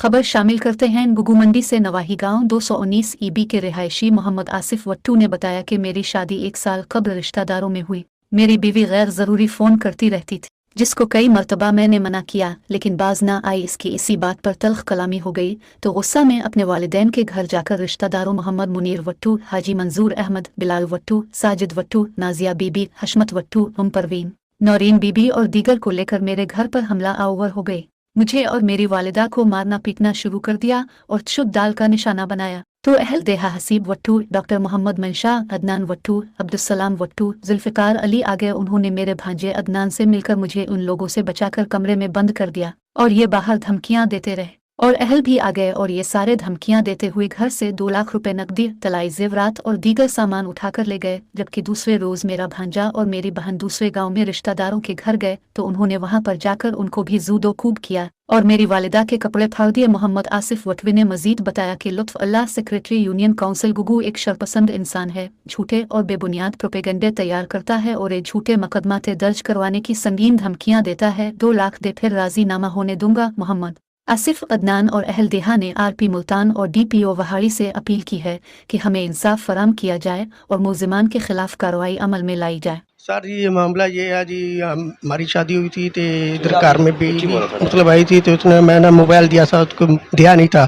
खबर शामिल करते हैं। गुगू मंडी से नवाही गांव 219 ईबी के रिहायशी मोहम्मद आसिफ वट्टू ने बताया कि मेरी शादी 1 साल कब्ल रिश्तेदारों में हुई। मेरी बीवी गैर ज़रूरी फ़ोन करती रहती थी, जिसको कई मरतबा मैंने मना किया, लेकिन बाज ना आई। इसकी इसी बात पर तल्ख कलामी हो गई तो गुस्सा में अपने वालिदैन के घर जाकर रिश्तेदारों मोहम्मद मुनीर वट्टू, हाजी मंजूर अहमद, बिलाल वट्टू, साजिद वट्टू, नाजिया बीबी, हशमत वट्टू, परवीन, नौरीन बीबी और दीगर को लेकर मेरे घर पर हमला आवर हो गए। मुझे और मेरी वालिदा को मारना पीटना शुरू कर दिया और शुद्ध दाल का निशाना बनाया। तो अहल देहा हसीब वट्टू, डॉक्टर मोहम्मद मंशा, अदनान वट्टू, अब्दुलसलाम वट्टू, जुल्फ़िकार अली आ गए। उन्होंने मेरे भांजे अदनान से मिलकर मुझे उन लोगों से बचाकर कमरे में बंद कर दिया और ये बाहर धमकियां देते रहे। और अहल भी आ गए और ये सारे धमकियां देते हुए घर से 2 लाख रुपए नकदी, तलाई जेवरात और दीगर सामान उठाकर ले गए। जबकि दूसरे रोज मेरा भांजा और मेरी बहन दूसरे गांव में रिश्तेदारों के घर गए तो उन्होंने वहां पर जाकर उनको भी जूदो खूब किया और मेरी वालिदा के कपड़े फाड़ दिए। मोहम्मद आसिफ वटवी ने मजीद बताया कि लुत्फ अल्लाह सेक्रेटरी यूनियन काउंसिल गुगू एक शरपसंद इंसान है, झूठे और बेबुनियाद प्रोपेगेंडे तैयार करता है और एक झूठे मुकदमाते दर्ज करवाने की संगीन धमकियां देता है। 2 लाख दे फिर राजी नामा होने दूंगा। मोहम्मद आसिफ, अदनान और अहल देहा ने आरपी मुल्तान और डीपीओ वहाड़ी से अपील की है कि हमें इंसाफ फराम किया जाए और मुल्जिमान के खिलाफ कार्रवाई अमल में लाई जाए। सर जी ये मामला ये है जी, हमारी शादी हुई थी तो इधर कार में भी मतलब आई थी तो उसने मैंने मोबाइल दिया था, उसको दिया नहीं था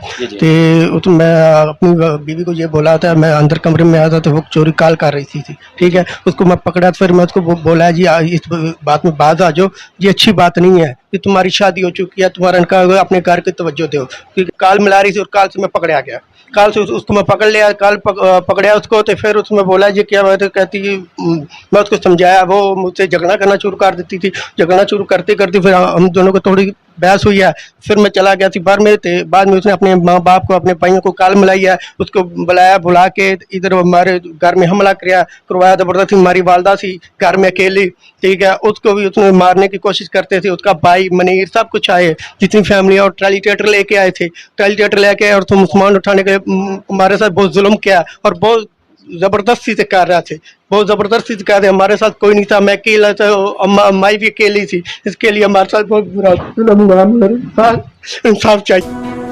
तो मैं अपनी बीवी को ये बोला था, मैं अंदर कमरे में आया था तो वो चोरी कॉल कर रही थी। ठीक है, उसको मैं पकड़ा तो फिर मैं उसको बोला जी इस बात में बात आ जाओ, ये अच्छी बात नहीं है कि तुम्हारी शादी हो चुकी है, तुम्हारा इनका अपने घर की तवज्जो दो, क्योंकि कॉल मिला रही थी और कॉल से मैं पकड़ा गया। कल से उसको मैं पकड़ लिया, कल पकड़ा उसको तो फिर उसमें बोला जी क्या बात है, कहती मैं उसको समझाया, वो मुझसे झगड़ा करना शुरू कर देती थी। झगड़ा शुरू करते करते फिर हम दोनों को थोड़ी बहस हुई है, फिर मैं चला गया थी बाहर में। तो बाद में उसने अपने माँ बाप को, अपने भाइयों को कॉल मिलाई है, उसको बुलाया, बुला के इधर हमारे घर में हमला करवाया ज़बरदस्ती। हमारी वालदा थी घर में अकेली, ठीक है, उसको भी उसने मारने की कोशिश करते थे। उसका भाई मनीर सब कुछ आए, जितनी फैमिली, और ट्राली ट्रैक्टर लेके आए थे, ट्राली ट्रैक्टर लेके आए और तुम सामान उठाने के हमारे साथ बहुत जुल्म किया और बहुत जबरदस्ती से कर रहे थे, बहुत जबरदस्ती से कर रहे। हमारे साथ कोई नहीं था, मैं अकेला था, अम्माई भी अकेली थी। इसके लिए हमारे साथ बहुत बुरा इंसाफ चाहिए।